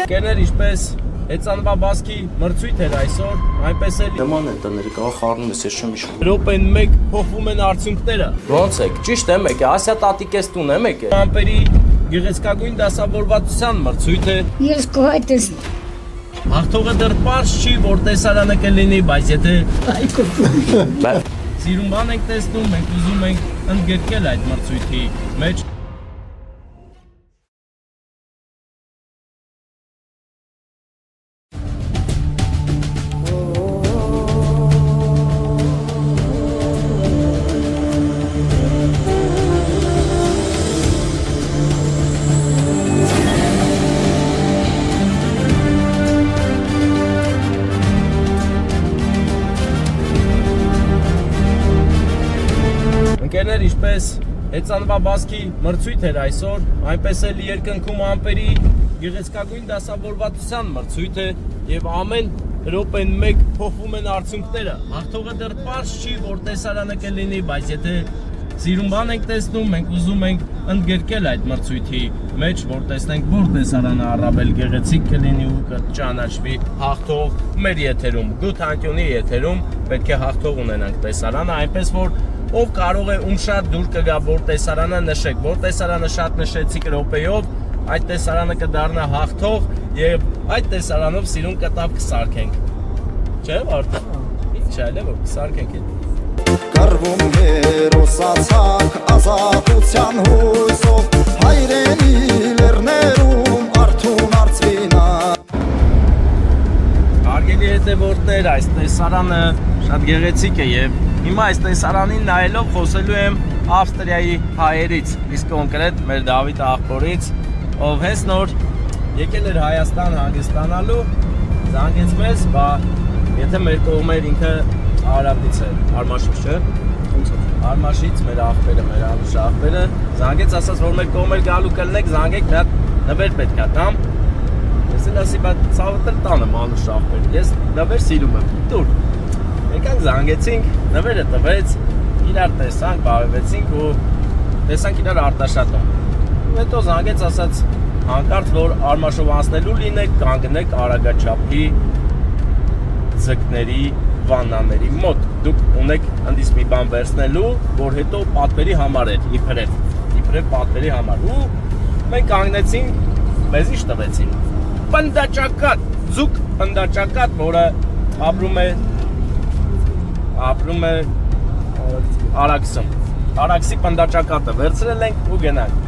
Կերներ ինչպես Հեծանվա բասկի մրցույթ էր այսօր, այնպես էլ նման է տները կա խառնում ես, ես չեմ հիշում։ րոպեն 1 փոխվում են արդյունքները։ Ոնց եք, ճիշտ եմ եկել, Ասիա տատիկես տուն եմ եկել։ Ամպերի գեղեցկագույն դասավորվածության մրցույթ է։ Ես կոհայտ ես Հաղթողը դեռ պարզ չի, որ տեսարանը կլինի, բայց եթե սիրուն բան ենք տեսնում, մենք ուզում ենք ընդգրկել այդ մրցույթի մեջ։ Ընկերներ ինչպես Հեծանվա բասկի մրցույթ էր այսօր, այնպես էլ երկնքում ամպերի գեղեցկագույն դասավորվածության մրցույթ է եւ ամեն րոպեն 1 փոխվում են արդյունքները։ Հաղթողը դեռ պարզ չի, որ տեսարանը կլինի, բայց եթե սիրուն բան ենք տեսնում, մենք ուզում ենք ընդգրկել այդ մրցույթի մեջ, որ տեսնենք որ տեսարանը առավել գեղեցիկ կլինի ու կճանաչվի հաղթող մեր եթերում, Good Անկյունի եթերում պետք է հաղթող ունենանք տեսարանը, այնպես որ ով կարող է ում շատ դուր կգա որ տեսարանը նշեք, որ տեսարանը շատ նշեցիք րոպեով, այդ տեսարանը կդառնա հաղթող եւ այդ տեսարանով սիրուն կտավ կսարքենք։ Չէ՞ Վարդան։ Ինչ այլ է որ կսարքենք էլ։ Կռվում հերոսացանք ազատության հույսով հայրենի լեռներում արթուն արծվինա։ Հարգելի հետևորդներ, այս տեսարանը շատ գեղեցիկ է եւ հիմա այս տեսարանին նայելով խոսելու եմ Ավստրիայի հայերից, իսկ կոնկրետ մեր Դավիթ աղբորից, ով հենց նոր եկել էր Հայաստան հանգստանալու, զանգեց մեզ, բա եթե մեր կողմեր ինքը Արարատից է, Արմաշից չէ։ Արմաշից մեր աղբերը, մեր անուշ աղբերը, զանգեց ասաց, որ մեր կողմեր գալու կլնեք, զանգեք, մի հատ նվեր պետք է տամ։ Ես էլ ասի, բա ցավոտ տանը անուշ աղբեր, ես նվեր սիրում եմ, տուր։ Եկանք զանգեցինք, նվերը տվեց, իրար տեսանք, բարևեցինք ու տեսանք իրար Արտաշատում։ Ու հետո զանգեց ասաց, հանկարծ որ Արմաշով անցնելու լինեք, կանգնեք Արագաչափի ձկների վաննաների մոտ։ Դուք ունեք ընդից մի բան վերցնելու, որ հետո պատվերի համար էր, իբրև պատվերի համար։ Ու մենք կանգնեցինք, մեզ ինչ տվեցին։ Պնդաճակատ, ձուկ պնդաճակատ, որը ապրում է Արաքսում։ Արաքսի պնդաճակատը վերցրել ենք ու գնանք։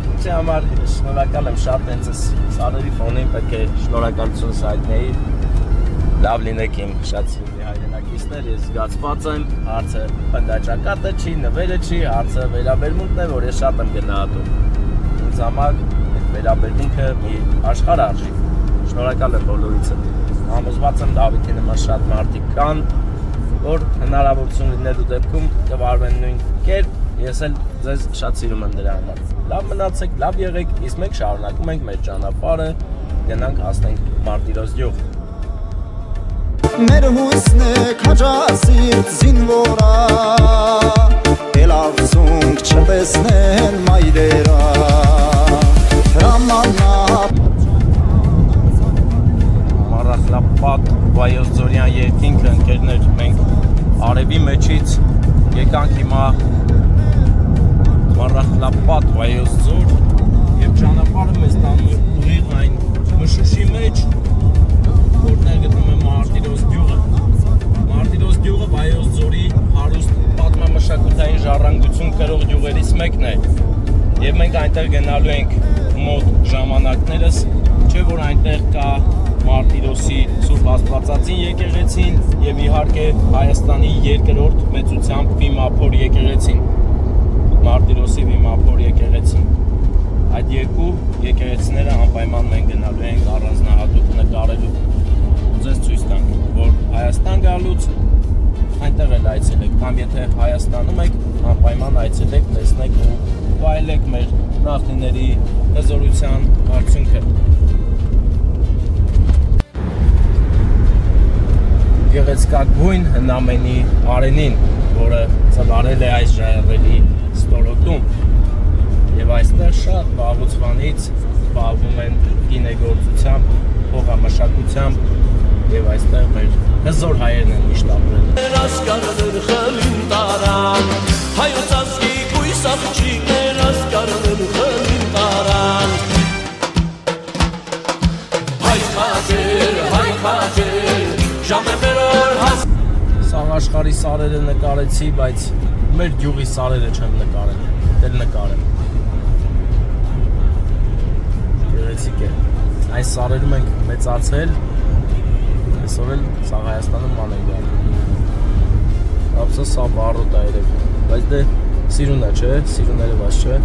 Ինչի համար շնորհակալ եմ շատ տենց սարերի ֆոնին պետք է շնորհակալություն հայտնեի։ Լավ լինեք իմ շատ սիրելի հայրենակիցներ, ես զգացված եմ, հարցը պնդաճակատը չի, նվերը չի, հարցը վերաբերմունքն է, որ ես շատ եմ գնահատում։ Ինձ համար այդ վերաբերմունքը մի աշխարհ արժի։ Շնորհակալ եմ բոլորիցդ։ Համոզված եմ Դավիթի նման շատ մարդիկ կան, որ հնարավորություն լինելու դեպքում կվարվեն նույն կերպ, ես էլ ձեզ շատ սիրում եմ դրա համար։ Լավ մնացեք, լավ եղեք, իսկ մենք շարունակում ենք մեր ճանապարհը, գնանք հասնենք Մարտիրոս գյուղ։ Մեր հույսն է քաջասիրտ զինվորա, Էլավսունք չտեսնեն մայրերա, հրամանա Մարախլապատ Վայոց Ձորյան երկինքը ընկերներ, մենք արևի մեջից եկանք հիմա Մարախլապատ Վայոց Ձոր եւ ճանապարհը մեզ տանում է ուղիղ այն Մշուշի մեջ, որտեղ գտնվում է Մարտիրոս գյուղը։ Մարտիրոս գյուղը Վայոց Ձորի հարուստ պատմամշակութային ժառանգություն կրող գյուղերից մեկն է եւ մենք այնտեղ գնալու ենք մոտ ժամանակներս, չէ՞ որ այնտեղ կա Մարտիրոսի Սուրբ Աստվածածին եկեղեցին եւ իհարկե Հայաստանի երկրորդ մեծությամբ Վիմափոր եկեղեցին, Մարտիրոսի Վիմափոր եկեղեցին։ Այդ երկու եկեղեցիները անպայման մենք գնալու ենք առանձնահատուկ նկարելու։ Ու ձեզ ցույց տանք, որ Հայաստան գալուց այնտեղ էլ այցելեք, կամ եթե Հայաստանում եք, անպայման այցելեք, տեսնեք ու վայելեք մեր նախնիների հզորության արդյունքը։ Գեղեցկագույն հնամենի արենին, որը ծավալել է այս ժայռերի ստորոտում, եւ այստեղ շատ վաղուց վանից զբաղվում են գինեգործությամբ, հողամշակությամբ եւ այստեղ մեր հզոր հայերն են միշտ ապրել։ Սաղ աշխարհի սարերը նկարեցի, բայց մեր գյուղի սարերը չեմ նկարել, դել նկարեմ։ Գեղեցիկ է։ Այս սարերում ենք մեծացել, այսօր էլ սաղ Հայաստանում ման ենք գալու։ Ապսա սա բարոտ է երևի, բայց դե սիրուն է, չէ, սիրուն երևաց չէ։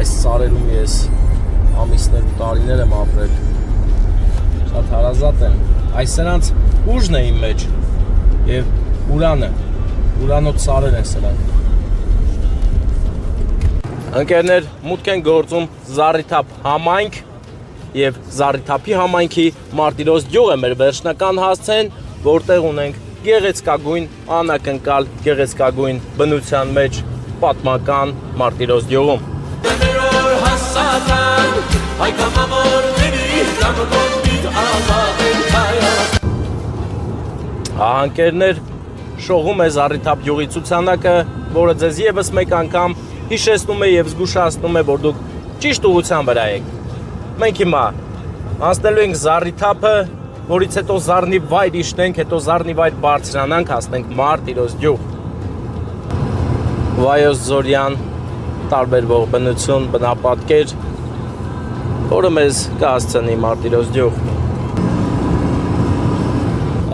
Այս սարերում ես ամիսներ ու տարիներ եմ ապրել, շատ հարազատ եմ։ Այս սրանց ուժն է իմ մեջ և ուրանը, ուրանոտ սարեր են սրանք։ Ընկերներ, մուտք են գործում Զառիթափ համայնք և Զառիթափի համայնքի Մարտիրոս գյուղ է մեր վերջնական հասցեն, որտեղ ունենք գեղեցկագույն, անակնկալ գեղեցկագույն բնության մեջ պատմական Մարտիրոս գյուղում։ Անկերներ, շողում է Զառիթափ գյուղի ցուցանակը, որը ձեզ եւս մեկ անգամ հիշեցնում է եւ զգուշացնում է, որ դուք ճիշտ ուղղության վրա եք։ Մենք հիմա անցնելու ենք Զառիթափը, որից հետո Զառնիվայր իշտենք, հետո Զառնիվայր բարձրանանք, հասնենք Մարտիրոս գյուղ։ Վայոց Զորյան տարբերվող բնություն, բնապատկեր, որը մեզ կհասցնի Մարտիրոս գյուղ։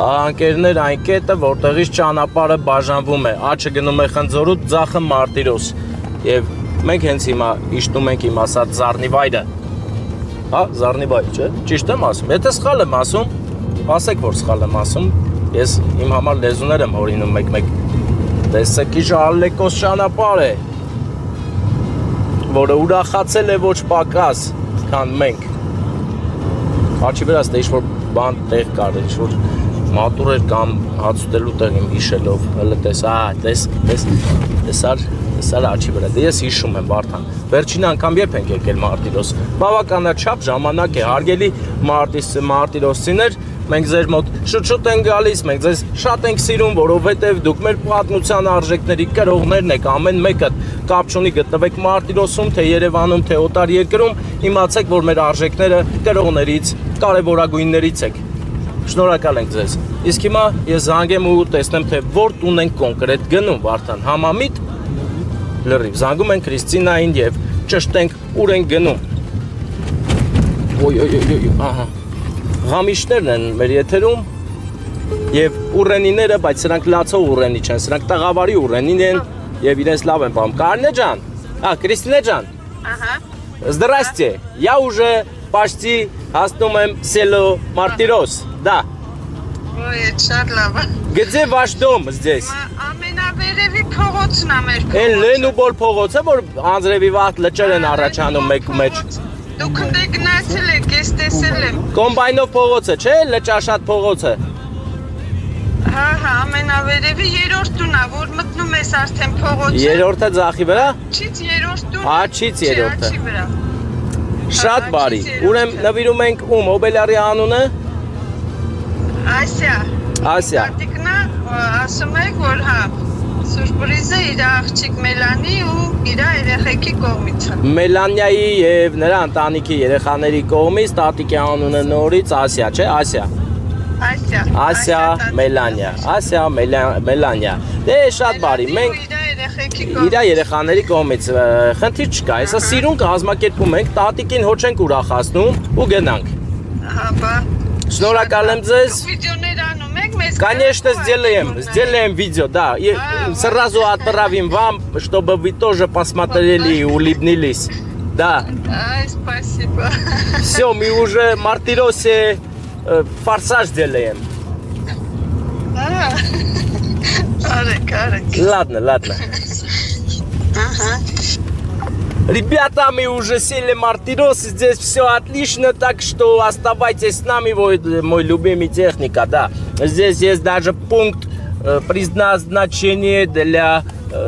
Անկերներ, այն կետը, որտեղից ճանապարհը բաժանվում է, աչքը գնում է Խնձորուտ, ձախը Մարտիրոս։ Եվ մենք հենց հիմա իշտում ենք իմ ասած Զառնիվայրը։ Հա, Զառնիվայր, չէ՞։ Ճիշտ եմ ասում։ Եթե սխալ եմ ասում, ասեք, որ սխալ եմ ասում։ Ես իմ համար լեզուներ եմ հորինում մեկ-մեկ։ Տեսեք, ինչ ալեկոս ճանապարհ է, որը ուրախացել է ոչ պակաս, քան մենք։ Աչքի վրաս դե ինչ-որ բան տեղ կար, ինչ-որ մատուր էր կամ հաց ուտելու տեղ իմ հիշելով, հələ տեսար աչքի վրա, դե ես հիշում եմ Վարդան, վերջին անգամ երբ ենք եկել Մարտիրոս, բավականաչափ ժամանակ է, հարգելի մարտիրոսցիներ, մենք ձեր մոտ շուտ ենք գալիս, մենք ձեզ շատ ենք սիրում, որովհետև դուք մեր պատմության արժեքների կրողներն եք, ամեն մեկը կապ չունի գտնվեք Մարտիրոսում, թե Երևանում, թե օտար երկրում, իմացեք, որ մեր արժեքները կրողներից, կարևորագույններից եք։ Շնորհակալ ենք ձեզ։ Իսկ հիմա ես զանգեմ ու տեսնեմ, թե որ տուն ենք կոնկրետ գնում, Վարդան, համամիտ, լրիվ, զանգում ենք Քրիստինային և ճշտենք ուր ենք գնում։ Ահա, Ղամիշներն են մեր եթերում և ուռենիները, բայց սրանք լացող ուռենի չեն, սրանք տաղավարի ուռենին են և իրենց լավ են պահում։ Կարինե ջան, Քրիստինե ջան, Здрасте, я уже почти հասնում եմ село Мартирос, да. Ой, շատ լավ է։ Где ваш дом здесь? Ամենավերևի փողոցն է մեր փողոցը։ Են Լենուբոլ փողոցը, որ անձրևի վաղ լճեր են առաջանում մեկու մեջ։ Դուք ընդ գնացել եք, ես տեսել եմ։ Կոմբայնով փողոցը, չէ՞, լճաշատ փողոցը։ Հա, ամենավերևի երրորդ տունն է, որ մտնում ես արդեն փողոցը։ Երրորդը ձախի վրա։ Չից երրորդ տուն։ Աջից երրորդը։ Աջի վրա։ Շատ բարի։ Ուրեմն նվիրում ենք ում Օբելյարի անունը։ Ասիա։ Տատիկնա ասում եք, որ հա, սուրպրիզը իր աղջիկ Մելանի ու իր երեխեքի կողմից է։ Մելանիայի եւ նրա ընտանիքի երեխաների կողմից տատիկի անունը նորից Ասիա, չէ՞, Ասիա։ Ասիա Մելանիա։ Դե շատ բարի, մենք իր երեխաների կողմից խնդիր չկա, հեսա սիրուն կհազմակերպում ենք, տատիկին հոչ ենք ուրախացնում ու գնանք։ Հա, Շնորհակալ եմ ձեզ։ Վիդեոներ անում եք, մեզ Конечно, сделаем видео, да. И сразу отправим вам, чтобы вы тоже посмотрели и улыбнулись. Да. Ай, спасибо. Все, мы уже в Мартиросе форсаж делаем. Арек. Ладно. Ага. Ребята, мы уже сели в Мартирос, здесь все отлично, так что оставайтесь с нами, мой любимый техника, да. Здесь есть даже пункт предназначения для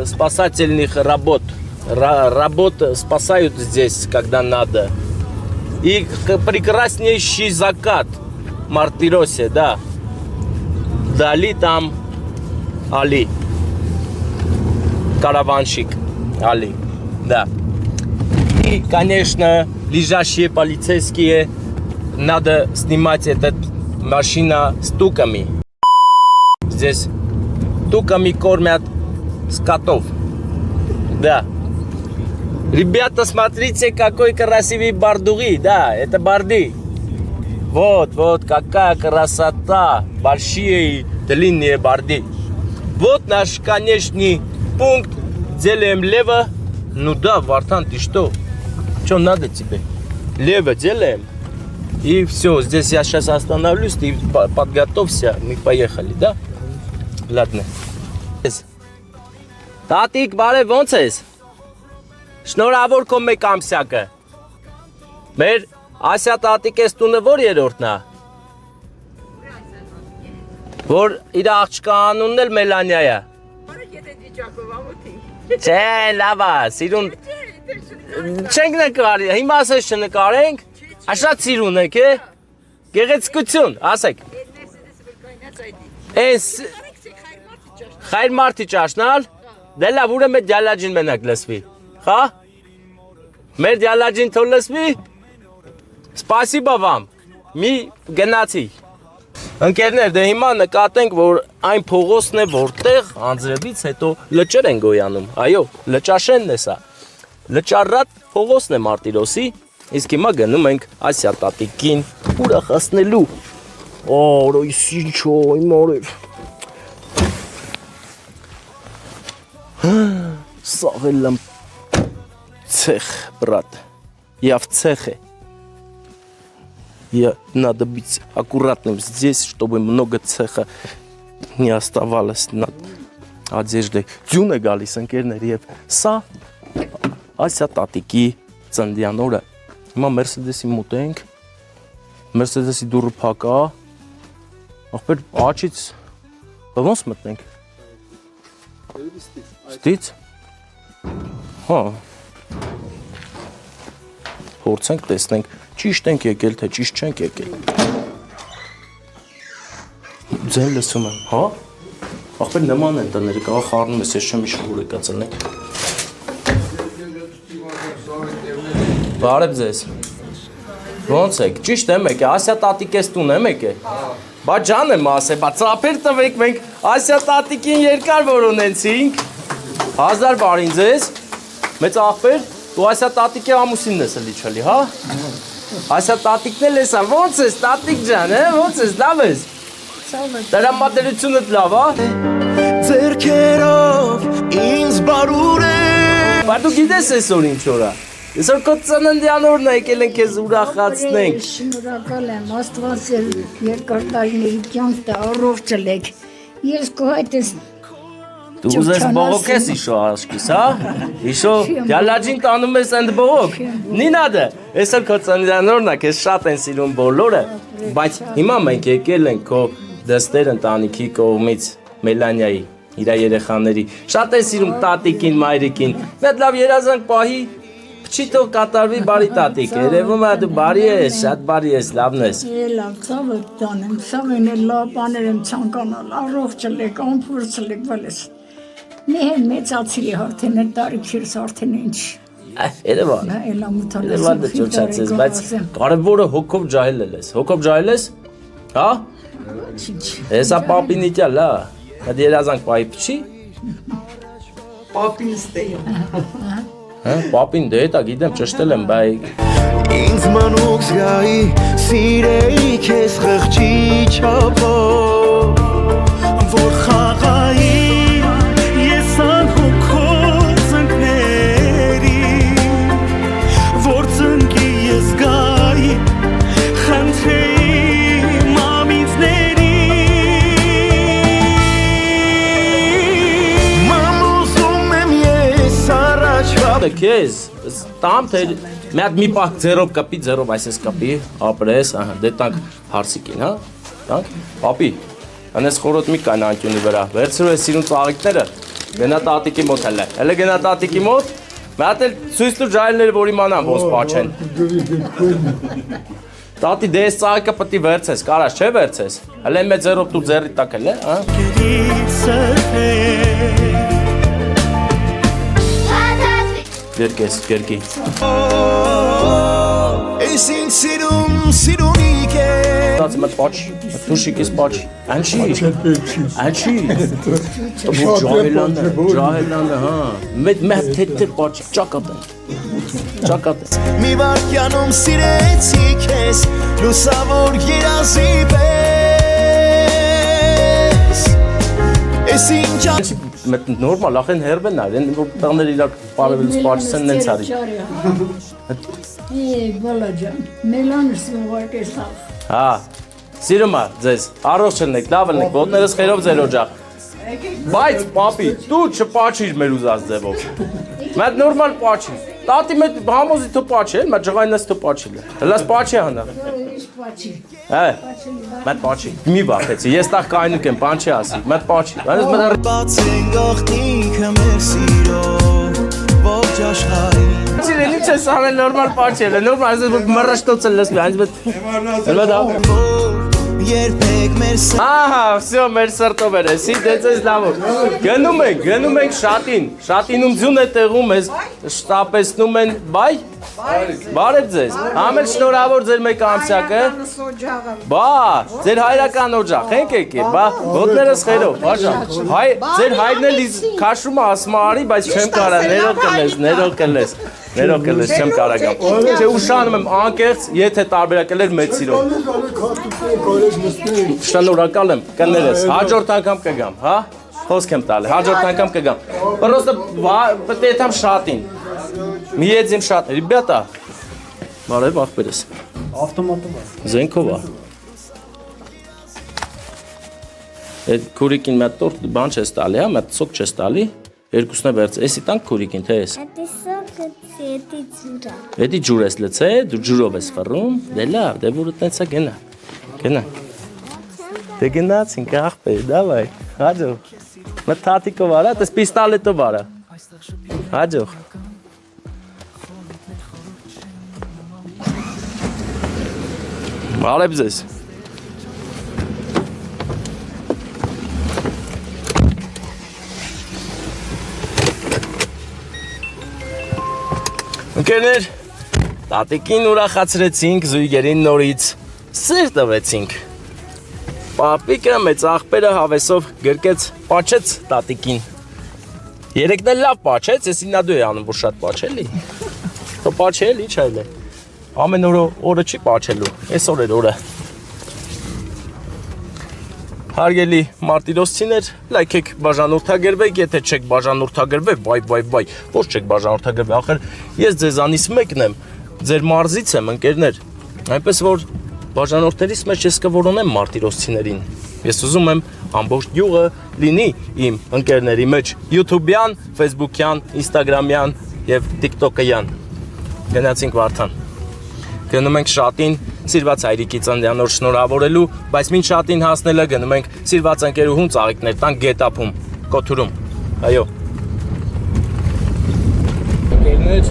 спасательных работ. Работ спасают здесь, когда надо. И прекраснейший закат в Мартиросе, да. Вдали там Али. Караванщик Али, да. И, конечно, лежащие полицейские, надо снимать эту машину с туками. Здесь туками кормят скотов. Да. Ребята, смотрите, какой красивый бардуги. Да, это барды. Вот, какая красота. Большие длинные барды. Вот наш конечный пункт. Делаем лево. Ну да, Вартан, ты что? Что надо тебе? Лево делаем. И все, здесь я сейчас остановлюсь, ты подготовься, мы поехали, да? Ладно. Տատիկ, բարև, ոնց ես? Շնորհավոր քո մեկ ամսյակը։ Մեր Ասիա տատիկես տունը որ երրորդն է։ Որ իր աղջկա անունն էլ Մելանիա է։ Չէ, լավ է, սիրուն։ Չենք նկարի, հիմա ասես չնկարենք։ Աշատ սիրուն եք, է։ Գեղեցկություն, ասեք։ Էս Խայր մարդի ճաշնալ։ Դե լավ, ուրեմն դյալաջին մենակ լսվի, հա? Մեր դյալաջին թող լսվի։ Սպասիբա вам, մի գնացի։ Ընկերներ, դե հիմա նկատենք, որ այն փողոցն է, որտեղ անձրևից հետո լճեր են գոյանում, այո, լճաշենն է սա։ Լճառատ փողոցն է Մարտիրոսի, իսկ հիմա գնում ենք Ասիա տատիկին ուրախացնելու։ Օրոյսիչո, իմ օրեր։ Савелам цех, брат. Я в цехе. Надо быть аккуратным здесь, чтобы много цеха не оставалось над одеждой. Ձյուն է գալիս ընկերներ եւ սա Ասիա տատիկի ծննդյան օրը։ Հիմա Mercedes-ի մոտենք։ Mercedes-ի դուռը փակ է։ Ախպեր աչից ոնց մտնենք։ Ստից։ Հա։ Փորձենք տեսնենք, ճիշտ ենք եկել, թե ճիշտ չենք եկել։ Ձեն լսում եմ, հա։ Ախպեր նման են տները, կարող խառնում ես, ես չեմ իշ ուր եկա ծնենք։ Բարև ձեզ։ Ոնց եք, ճիշտ եմ եկե, Ասիա տատիկես տուն եմ եկե։ Բա ջան եմ ասե, բա ծապեր տվեք մենք Ասիա տատիկին երկար որ ունենցինք։ 1000 բարին ձեզ, մեծ աղբեր, դու Ասիա տատիկի ամուսինն ես էլի չլի, հա? Ասիա տատիկն էլ ես, ոնց ես տատիկ ջան, ոնց ես, լավ ես։ Տրամադրությունդ լավ, հա? Ձերքերով ինձ բարուր է։ Բա դու գիտես այսօր ինչ օր է։ Այսօր քո ծննդյան օրն է, եկել ենք քեզ ուրախացնենք։ Շնորհակալ եմ, Աստված երկար տարիների կյանք տա, առողջ ելեք։ Ես քո հետ ես Դու ուզես բողոքես իշո աշկիս, հա? Իշո դյալաջին տանում ես ընդ բողոք։ Նինադը, այսօր քո ծննդյան օրն է, քեզ շատ են սիրում բոլորը, բայց հիմա մենք եկել ենք քո դստեր ընտանիքի կողմից Մելանիայի, իր երեխաների։ Շատ են սիրում տատիկին, մայրիկին։ Մեծ լավ երազանք պահի, փչի թող կատարվի բարի տատիկ։ Երևում է դու բարի ես, շատ բարի ես, լավն ես։ լավ ցավը տանեմ, ցավեն էլ լավ բաներ եմ ցանկանալ, առողջ ելեք, անփորձ ելեք, վալես։ Մի հեն մեծացրի արդեն այդ տարիքերս արդեն ինչ։ Երևան։ Երևան դե ճոճացես, բայց կարևորը հոգով ջահել ես։ Հոգով ջահել ես։ Հա? Հեսա պապին իջա լա։ Այդ երազանք պահի փչի։ Պապին ստեյը։ Հա, պապին դե դա գիտեմ, ճշտել եմ, բայ Ինձ մանուկ զգայի, սիրեի քեզ խղճի չափով Որ խաղայի ես անհոգով ծնկների Որ ծնկի ես գայի, խնդրեի մամիցների Մամուզում եմ ես առաջվա Քեզ, տամ թե մի հատ մի պահ ձերով կպի, ձերով այսպես կպի, ապրես, ահա, դե տանք հարսիկին, հա? Տանք, պապի, անես խորոտ մի կան անկյունի վրա, վերցրու ես սիրուն ծաղիկները, գնա տատիկի մոտ հələ, հələ գնա տատիկի մոտ, Մատ էլ ցույց տուր ջահելները, որ իմանան ոնց պաչեն։ Տատի դե այս ծաղիկը պետք է վերցես, կարաս չէ վերցես։ Հələ մեծ ձեռով դու ձեռի տակ էլ է, հա։ Երկես, երկի։ Ես ինձ սիրունիկ է Դաց մտ պաչ, թուշիկիս պաչ։ Անչի։ Ջահելանը, հա։ Մեծ թեթ պաչ, ճակատը։ Մի վարկյանում սիրեցի քեզ լուսավոր երազի պես Ես ինձ Նորմալ, ախեն հերբեն ար, որ տղներ իրար պարևելուց պաչսեն նենց արի։ Բալաջան, մելանս ուղարկես լավ։ Հա, սիրում ա ձեզ, առողջ ելնեք, լավ ելնեք, ոտներս խերով ձեր օջախ։ Բայց, պապի, դու չպաչիր մեր ուզած ձևով։ Մետ նորմալ պաչիր։ Տատի մետ համոզի թու պաչի, մետ ջղայնես թու պաչիլ է։ Հլաս պաչի հանա։ Է, մետ պաչի, մի վախեցի, ես տաղ կայնուկ եմ, պանչի ասի, մետ պաչի։ բացեն գաղտնիքը մեր սիրով ողջ աշխարհին Սիրել ինչ ես անել նորմալ պաչել է, նորմալ այսպես որ մռշտոց է լսվի, այնպես երբեք մեր Ահա, վсё, մեր սրտով էր, էսի դեծես լավով։ Գնում ենք շատինում ձյուն է տեղում, ես շտապեցնում են, բայ, բարև ձեզ, համել շնորհավոր ձեր մեկ ամսյակը, բա, ձեր հայրական օջախ, ենք եկել, բա, ոտներս խերով, բաժան, ձեր հայրն էլ քաշում է ասմարի, բայց չեմ կարա, ներող կլես, չեմ կարա գամ, չէ ուշանում եմ անկեղծ, եթե տարբերակել էր մեծ սիրով, շնորհակալ եմ, կներես, հաջորդ անգամ կգամ, հա, խոսք եմ տալի, հաջորդ անգամ կգամ, պրոստը պետք է եթամ շատին, մի եձիմ շատ, ռիբյատա, բարև աղբերես, ավտոմատով է, զենքով է, այդ քուրիկին մետ տորտ բան չես տալի, հա, մետ սոկ չես տալի, երկուսն է վերց, էսի տանք քուրիկին, թե ես, Էդի ջուր ես լծե, դու ջուրով ես վռում, դե լավ, դե որը տենց է գնա, դե գնացինք աղբեր, դավայ, հաջող, մտ թատիկով արա, տես պիստալետով արա, հաջող, բարև ձեզ, Ընկերներ, տատիկին ուրախացրեցինք, զույգերին նորից սեր տվեցինք։ Պապիկը մեծ աղբերը հավեսով գրկեց, պաչեց տատիկին։ Երեկն էլ լավ պաչեց, ես ինադու է անում, որ շատ պաչելի։ Թո պաչել, ինչ այլ է։ Ամեն օրը չի պաչելու, այսօր էր օրը։ Հարգելի մարտիրոսցիներ, լայքեք բաժանորդագրվեք, եթե չեք բաժանորդագրվել, բայ, ոչ չեք բաժանորդագրվել, ախր ես ձեզանից մեկն եմ, ձեր մարզից եմ, ընկերներ, այնպես որ բաժանորդներից մեջ ես կորոնեմ մարտիրոսցիներին, ես ուզում եմ ամբողջ գյուղը լինի իմ ընկերների մեջ, YouTube-յան, Facebook-յան, Instagram-յան և TikTok-յան, գնացինք Վարդան, գնում ենք շատին, սիրված հայրիկի ծննդյան օր շնորհավորելու, բայց մինչ շատին հասնելը գնում ենք սիրված ընկերուհուն ծաղիկներ տանք գետափում, կոթուրում, այո։ Ընկերներ,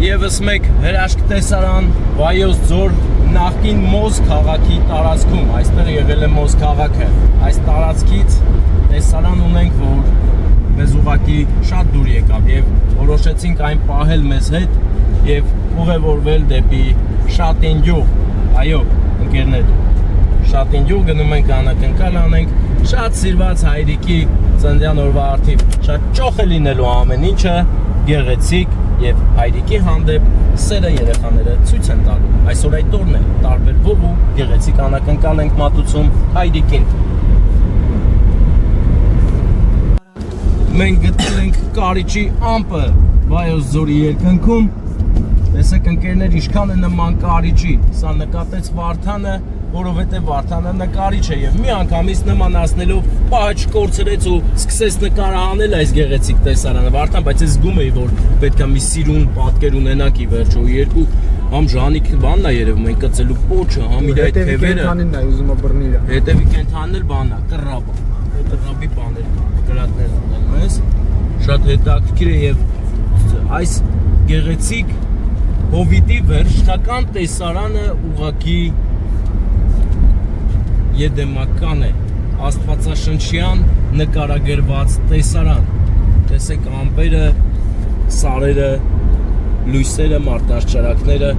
ևս մեկ հրաշք տեսարան Վայոց ձոր նախկին Մոզ քաղաքի տարածքում, այստեղ եղել է Մոզ քաղաքը, այս տարածքից տեսարան ունենք, որ մեզ ուղղակի շատ դուր եկավ և որոշեցինք այն պահել մեզ հետ և ուղևորվել դեպի Շատին գյուղ, այո, ընկերներ, Շատին գյուղ գնում ենք անակնկալ անենք, շատ սիրված հայրիկի ծննդյան օրվա առթիվ, շատ ճոխ է լինելու ամեն ինչը, գեղեցիկ և հայրիկի հանդեպ սերը երեխաները ցույց են տալու, այսօր այդ օրն է, տարբերվող ու գեղեցիկ անակնկալ ենք մատուցում հայրիկին։ Մենք գտել ենք Կարիճի ամպը Վայոց ձորի երկնքում, տեսեք ընկերներ ինչքան է նման Կարիճի, սա նկատեց Վարդանը, որովհետև Վարդանը նկարիչ է և մի անգամից նմանացնելով պահը չկորցրեց ու սկսեց նկարահանել այս գեղեցիկ տեսարանը Վարդան, բայց ես զգում էի, որ պետք է մի սիրուն պատկեր ունենանք ի վերջո, երկու համ Ժանիկ բանն է երևում, են կծելու պոչը, համ իր այդ թևերը, հետևի կենթանին էլ բանն է, կռաբի բաներ, կրատներ ունել մեզ, շատ հետաքրքիր է և այս գեղեցիկ հովիտի վերջնական տեսարանը ուղղակի եդեմական է, աստվածաշնչյան նկարագրված տեսարան։ Տեսեք ամպերը, սարերը, լույսերը, մարդաշճարակները,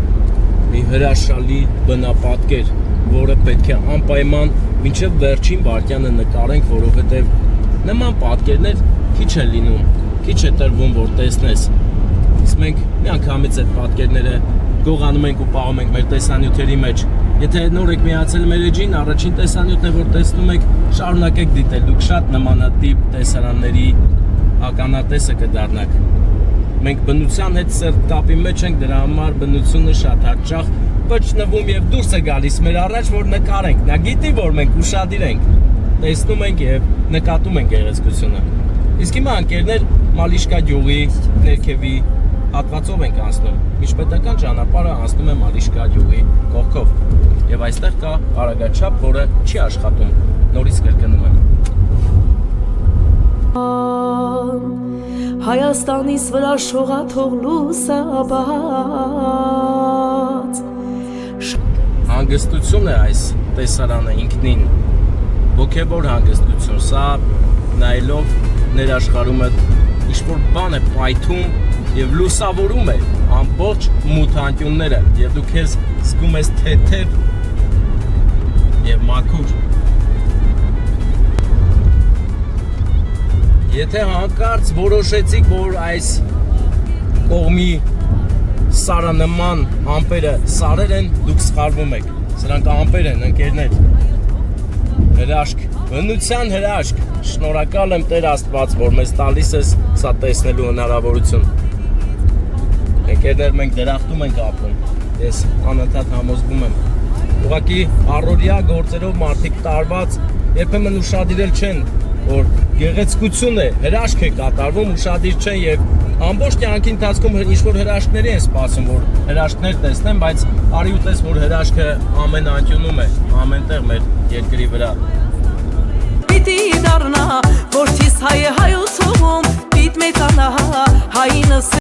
մի հրաշալի բնապատկեր, որը պետք է անպայման մինչև վերջին վայրկյանը նկարենք, որովհետև նման պատկերներ քիչ է լինում, քիչ է տրվում, որ տեսնես։ Իսկ մենք միանգամից այդ պատկերները գողանում ենք ու պահում ենք մեր տեսանյութերի մեջ։ Եթե նոր եք միացել մեր էջին, առաջին տեսանյութն է, որ տեսնում եք, շարունակեք դիտել, դուք շատ նմանատիպ տեսարանների ականատեսը կդառնաք։ Մենք բնության հետ սերտ կապի մեջ ենք, դրա համար բնությունը շատ հաճախ վճնվում եւ դուրս է գալիս մեր առաջ, որ նկարենք։ Նա գիտի, որ մենք ուշադիր ենք, տեսնում ենք եւ նկատում ենք գեղեցկությունը։ Իսկ հիմա ընկերներ Մալիշկա գյուղի ներքևի հատվածով ենք անցնում։ Միջպետական ճանապարհը անցնում է Մալիշկա գյուղի կողքով։ Եվ այստեղ կա արագաչափ, որը չի աշխատում։ Նորից կրկնում եմ։ Հայաստանից վրա շողաթող լուսաբաց Հանգստություն է այս տեսարանը ինքնին, ոգևոր հանգստություն, սա նայելով ներաշխարհումը ինչ-որ բան է պայթում եւ լուսավորում է ամբողջ մութանկյունները եւ դու քեզ զգում ես թեթև եւ մաքուր։ Եթե հանկարծ որոշեցիք, որ այս կողմի սարանման ամպերը սարեր են, դուք սխալվում եք։ Սրանք ամպեր են, ընկերներ։ Հրաշք, բնության հրաշք։ Շնորհակալ եմ Տեր Աստված, որ մեզ տալիս ես սա տեսնելու հնարավորություն։ Ընկերներ, մենք դրախտում ենք ապրում։ Ես անընդհատ համոզվում եմ։ Ուղղակի առօրյա գործերով մարդիկ տարված երբեմն ուշադիրել չեն, որ գեղեցկություն է, հրաշք է կատարվում, ուշադիր չեն եւ ամբողջ կյանքի ընթացքում ինչ-որ հրաշքների են սպասում, որ հրաշքներ տեսնեն, բայց արի ու տես, որ հրաշքը ամեն անկյունում է, ամենտեղ մեր երկրի վրա։ Պիտի դառնա, որ թիս հայ է հայոցում, պիտ մեծանա հայինս